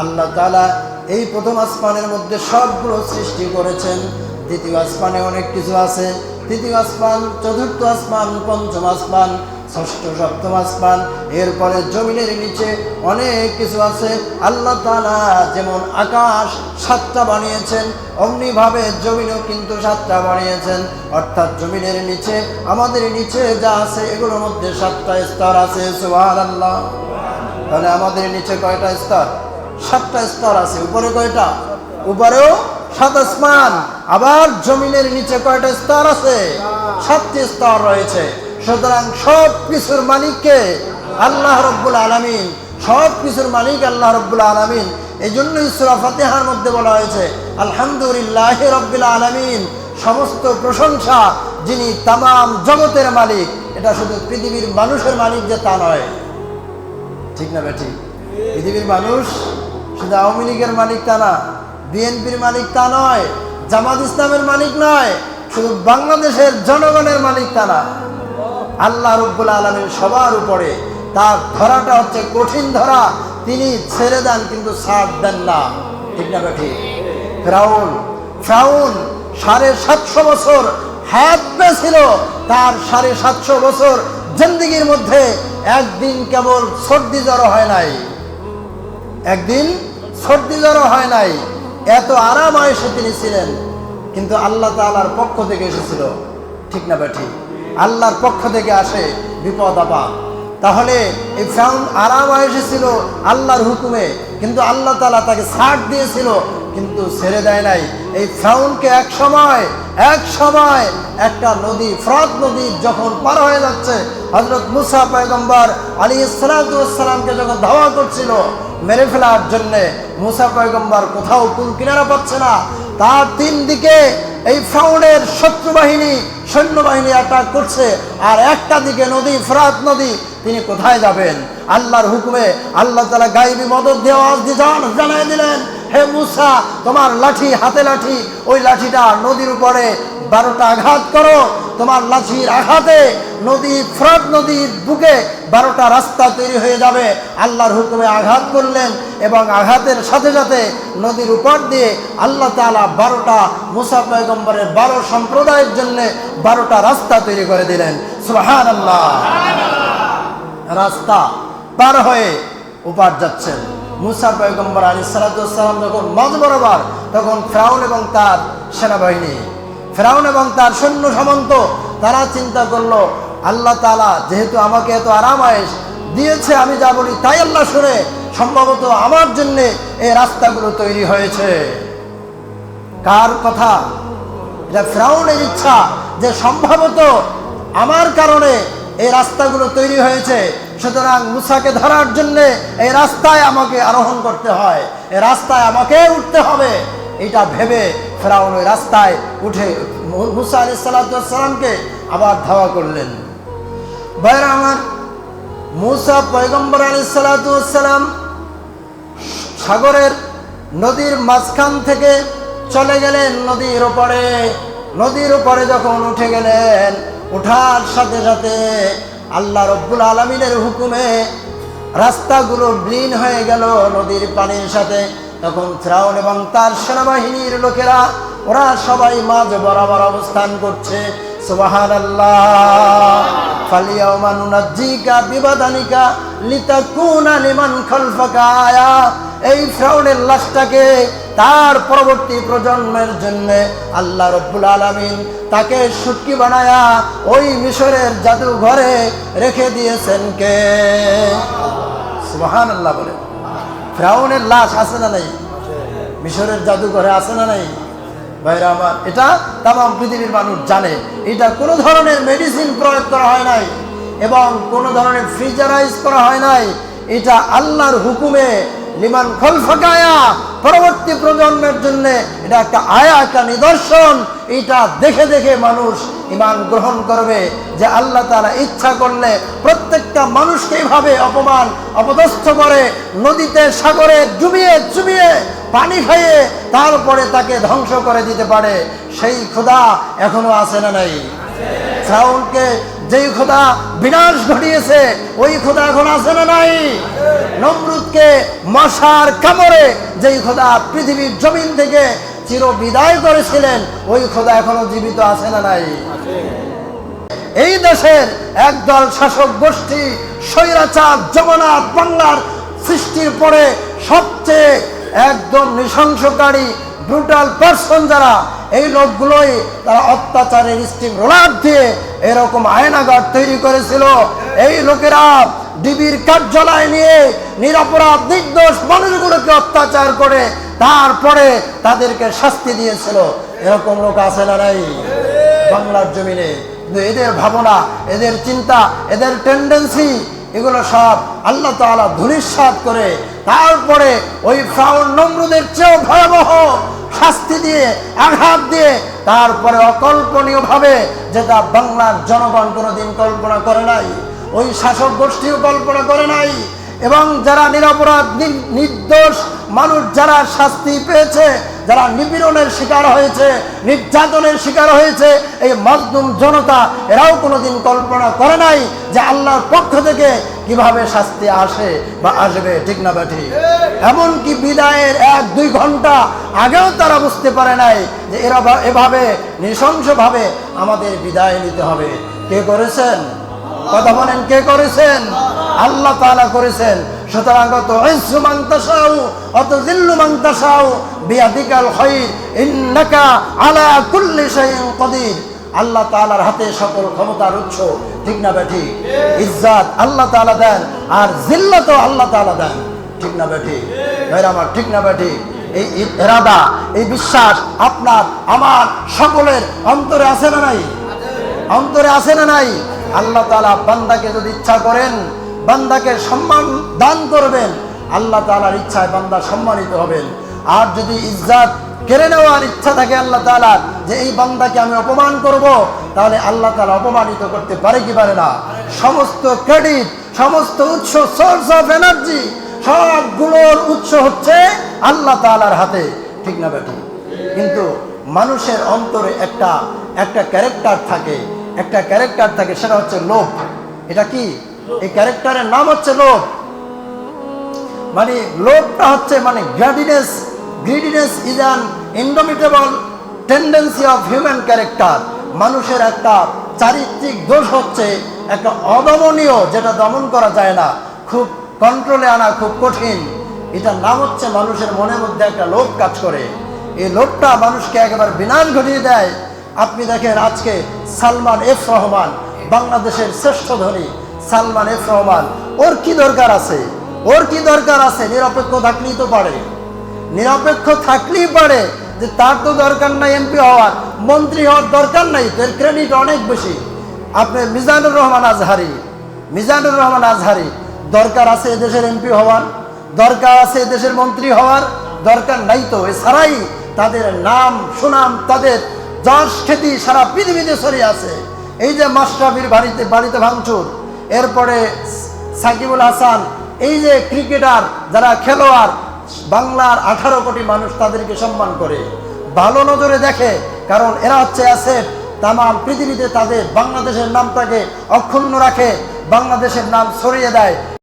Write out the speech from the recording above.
আল্লাহ তাআলা এই প্রথম আসমানের মধ্যে সবগুলো সৃষ্টি করেছেন। দ্বিতীয় আসমানে অনেক কিছু আছে, তৃতীয় আসমান, চতুর্থ আসমান, পঞ্চম আসমান, ষষ্ঠ সপ্তম আসমান, এরপরে জমিনের নিচে অনেক কিছু আছে। আল্লাহ তাআলা যেমন আকাশ 7টা বানিয়েছেন, অমনিভাবে জমিনও কিন্তু 7টা বানিয়েছেন। অর্থাৎ জমিনের নিচে, আমাদের নিচে যা আছে এগুলোর মধ্যে 7টা স্তর আছে। সুবহানাল্লাহ। তাহলে আমাদের নিচে কয়টা স্তর? 7টা স্তর আছে। উপরে কয়টা? উপরেও 7 আসমান। আবার জমিনের নিচে কয়টা স্তর আছে? 7টি স্তর রয়েছে। সুতরাং সব কিছুর মালিককে আল্লাহ রাব্বুল আলামিন, সব কিছুর মালিক আল্লাহ রাব্বুল আলামিন। এই জন্যই সূরা ফাতিহার মধ্যে বলা হয়েছে আলহামদুলিল্লাহি রাব্বিল আলামিন, সমস্ত প্রশংসা যিনি তামাম জগতের মালিক। এটা শুধু পৃথিবীর মানুষের মালিক যে তা নয়, ঠিক না বেঠি? পৃথিবীর মানুষ শুধু আওয়ামী লীগের মালিক তা না, বিএনপির মালিক তা নয়, জামাত ইসলামের মালিক নয়, শুধু বাংলাদেশের জনগণের মালিক তা না। আল্লাহ রাব্বুল আলামিন সবার উপরে। তার ধরাটা হচ্ছে কঠিন ধরা, তিনি ছেড়ে দেন কিন্তু ছাড় দেন না, ঠিক না বেঠি? ফিরাউন 750 বছর হায়াত পেয়েছিল। তার 750 বছর জিন্দেগির মধ্যে একদিন কেবল সর্দি জ্বর হয় নাই, একদিন সর্দি জ্বর হয় নাই। এত আরাম আয়েশে তিনি ছিলেন, কিন্তু আল্লাহ তাআলার পক্ষ থেকে এসেছিল, ঠিক না বেঠি? আল্লাহর পক্ষ থেকে আসে বিপদ আপদ। তাহলে এই ফিরাউন আরাম আয়েশে ছিল আল্লাহর হুকুমে, কিন্তু আল্লাহ তাআলা তাকে ছাড় দিয়েছিল, কিন্তু ছেড়ে দেয় নাই। এই ফিরাউনকে এক সময় একটা নদী, ফরাত নদী যখন পার হয়ে যাচ্ছে, হযরত মুসা পয়গম্বর আলাইহিস সালাতু ওয়াস সালামকে যখন ধাওয়া করছিল মেরে ফেলার জন্য, মুসা পয়গম্বর কোথাও কুল কিনারা পাচ্ছে না। তার 3 দিকে এই ফিরাউনের শত্রু বাহিনী, সৈন্যবাহিনী অ্যাটাক করছে, আর একটা দিকে নদী, ফরাত নদী। তিনি কোথায় যাবেন? আল্লাহর হুকুমে আল্লাহ তাআলা গায়বী মদদ দিয়ে আওয়াজ দিয়ে জানাই দিলেন, হে মুসা, তোমার লাঠি, হাতে লাঠি, ওই লাঠিটা নদীর উপরে 12টা আঘাত করো। তোমার লাঠির আঘাতে নদী, ফরাত নদীর বুকে 12টা রাস্তা তৈরি হয়ে যাবে। আল্লাহর হুকুমে আঘাত করলেন, এবং আঘাতের সাথে সাথে নদীর উপর দিয়ে আল্লাহ তাআলা 12টা মুসা পয়গম্বরের 12 সম্প্রদায়ের জন্য 12টা রাস্তা তৈরি করে দিলেন। সুবহানাল্লাহ। রাস্তা পার হয়ে উপার যাচ্ছেন মুসা পয়গম্বর আলাইহিস সালাতু ওয়াস সালাম যখন মাঝ বরাবর, তখন ফিরাউন এবং তার সেনাবাহিনী, ফিরাউন এবং তার সৈন্য সামন্ত, তারা চিন্তা করলো আল্লাহ তাআলা যেহেতু আমাকে এত আরাম আয়েশ দিয়েছে, আমি যা বলি তাই আল্লাহ শুনে, সম্ভবত আমার জন্য এই রাস্তাগুলো তৈরি হয়েছে। কার কথা? এটা ফিরাউনের ইচ্ছা যে সম্ভবত আমার কারণে এই রাস্তাগুলো তৈরি হয়েছে, সুতরাং মুসাকে ধরার জন্য এই রাস্তায় আমাকে আরোহণ করতে হয়, এই রাস্তায় আমাকে উঠতে হবে। এটা ভেবে ফিরাউন ওই রাস্তায় উঠে মুসা আলাইহিস সালাতু ওয়াস সালামকে আবার ধাওয়া করলেন। ভাইরা আমার, মুসা পয়গম্বর আলাইহিস সালাতু ওয়াস সালাম সাগরের, নদীর মাঝখান থেকে চলে গেলেন নদীর ওপরে। নদীর উপরে যখন উঠে গেলেন, ওঠার সাথে সাথে আল্লাহ রাব্বুল আলামিনের হুকুমে রাস্তাগুলো বিলীন হয়ে গেল নদীর পানির সাথে। তখন ফিরাউন এবং তার সেনাবাহিনীর লোকেরা, ওরা সবাই মাঝ বরাবর অবস্থান করছে। সুবহানাল্লাহ। ফালিয়াউমা নুনাজ্জিকা বিবাদানিকা লিতাকুনা লিমান খালফাকা আয়া। এই ফিরাউনের লাশটাকে তার পরবর্তী প্রজন্মের জন্য আল্লাহ রাব্বুল আলামিন তাকে সুটকি বানায়া ওই মিশরের জাদুঘরে রেখে দিয়েছেন কে? সুবহানাল্লাহ বলে। ফিরাউনের লাশ আছে না নাই? মিশরের জাদুঘরে আছে না নাই? ভাইরা আমার, এটা তামাম পৃথিবীর মানুষ জানে। এটা কোনো ধরনের মেডিসিন প্রয়োগ করা হয় নাই, এবং কোনো ধরনের ফ্রিজারাইজ করা হয় নাই। এটা আল্লাহর হুকুমে লিমান খলফাকায়া, পরবর্তী প্রজন্মের জন্য এটা একটা আয়া, একটা নিদর্শন। এটা দেখে দেখে মানুষ ঈমান গ্রহণ করবে যে আল্লাহ তাআলা ইচ্ছা করলে প্রত্যেকটা মানুষকে এইভাবে অপমান অপদস্থ করে নদীতে, সাগরে ডুবিয়ে চুবিয়ে পানি খাইয়ে তারপরে তাকে ধ্বংস করে দিতে পারে। সেই খোদা এখনো আছে না নাই? ফিরআউনকে যেই খোদা বিনাশ ঘটিয়েছে ওই খোদা এখন আছে না নাই? নমরুদকে মশার কামড়ে যেই খোদা পৃথিবীর জমিন থেকে চির বিদায় করেছিলেন ওই খোদা এখনো জীবিত আছে না নাই? এই দেশের একদল শাসক গোষ্ঠী স্বৈরাচার জগন্নাথ বাংলার সৃষ্টির পরে সবচেয়ে একদম নৃশংসকারী ব্রুটাল পার্সন যারা, এই লোকগুলোই তারা অত্যাচারের স্টিম রোলার দিয়ে এরকম আয়নাঘর তৈরি করেছিল। এই লোকেরা ডিবির কার্যালয় নিয়ে নিরপরাধ নির্দোষ মানুষগুলোকে অত্যাচার করে তারপরে তাদেরকে শাস্তি দিয়েছিল। এরকম লোক আছে না নাই বাংলার জমিনে? কিন্তু এদের ভাবনা, এদের চিন্তা, এদের টেন্ডেন্সি এগুলো সব আল্লাহ তাআলা ধূলিসাৎ করে তারপরে ওই ফিরআউন নমরুদের চেয়েও ভয়াবহ শাস্তি দিয়ে, আঘাত দিয়ে তারপরে অকল্পনীয়ভাবে, যেটা বাংলার জনগণ কোনোদিন কল্পনা করে নাই, ওই শাসক গোষ্ঠীও কল্পনা করে নাই। এবং যারা নিরপরাধ নির্দোষ মানুষ যারা শাস্তি পেয়েছে, যারা নিপীড়নের শিকার হয়েছে, নির্যাতনের শিকার হয়েছে, এই মাজলুম জনতা এরাও কোনোদিন কল্পনা করে নাই যে আল্লাহর পক্ষ থেকে কিভাবে শাস্তি আসে বা আসবে, ঠিক না ব্যাঠি? এমনকি বিদায়ের 1-2 ঘন্টা আগেও তারা বুঝতে পারে নাই যে এরা এভাবে নৃশংসভাবে আমাদের বিদায় নিতে হবে। কে করেছেন? কথা বলেন, কে করেছেন? আল্লাহ তাআলা করেছেন। সুতরাং তুইজ্জু মান তাশাউ ওয়া তুযিল্লু মান তাশাউ বিয়াদিকাল খায়র ইন্নাকা আলা কুল্লি শাইইন কাদির। আল্লাহ তাআলার হাতে সকল ক্ষমতার উৎস, ঠিক না বেঠি? ইজ্জত আল্লাহ তাআলা দেন আর জিল্লাত আল্লাহ তাআলা দেন, ঠিক না বেঠি? ভাইরা আমার, ঠিক না বেঠি? এই ইরাদা, এই বিশ্বাস আপনার আমার সকলের অন্তরে আছে না নাই? অন্তরে আছে না নাই? আল্লাহ তাআলা বান্দাকে যদি ইচ্ছা করেন বান্দাকে সম্মান দান করবেন, আল্লাহ তাআলার ইচ্ছায় বান্দা সম্মানিত হবেন। আর যদি ইজ্জত কেড়ে নেওয়ার ইচ্ছা থাকে আল্লাহ তাআলার যে এই বান্দাকে আমি অপমান করব, তাহলে আল্লাহ তাআলা অপমানিত করতে পারে কি পারে না? সমস্ত ক্রেডিট, সমস্ত উৎস, সোর্স অফ এনার্জি সবগুলোর উৎস হচ্ছে আল্লাহ তাআলার হাতে, ঠিক না বেটি? কিন্তু মানুষের অন্তরে একটা ক্যারেক্টার থাকে, একটা ক্যারেক্টার থাকে, সেটা হচ্ছে লোভ। এটা কি? এই ক্যারেক্টারের নাম হচ্ছে লোভ। মানে লোভটা হচ্ছে মানে greediness is an indomitable tendency of human character. মানুষের একটা চারিত্রিক দোষ হচ্ছে একটা অদমনীয়, যেটা দমন করা যায় না, খুব কন্ট্রোলে আনা খুব কঠিন। এটার নাম হচ্ছে মানুষের মনের মধ্যে একটা লোভ কাজ করে। এই লোভটা মানুষকে একেবারে বিনাশ ঘটিয়ে দেয়। আপনি দেখেন আজকে সালমান এফ রহমান, বাংলাদেশের শ্রেষ্ঠ ধনী সালমান এফ রহমান, ওর কি দরকার আছে? ওর কি দরকার আছে? নিরপেক্ষ থাকলেই তো পারে, নিরপেক্ষ থাকলেই পারে। যে তার তো দরকার নাই এমপি হওয়ার, মন্ত্রী হওয়ার দরকার নাই, তোর ক্রেডিট অনেক বেশি। আপনার মিজানুর রহমান আজহারি দরকার আছে এদেশের এমপি হওয়ার, দরকার আছে এদেশের মন্ত্রী হওয়ার, দরকার নাই তো। এছাড়াই তাদের নাম সুনাম, তাদের যশ খ্যাতি সারা পৃথিবীতে ছড়িয়ে আছে। এই যে মাশরাফির বাড়িতে ভাঙচুর, এরপরে সাকিবুল হাসান, এই যে ক্রিকেটার যারা খেলোয়াড়, বাংলার 18 কোটি মানুষ তাদেরকে সম্মান করে, ভালো নজরে দেখে, কারণ এরা হচ্ছে অ্যাসেট। তাম পৃথিবীতে তাদের বাংলাদেশের নামটাকে অক্ষুণ্ণ রাখে, বাংলাদেশের নাম ছড়িয়ে দেয়।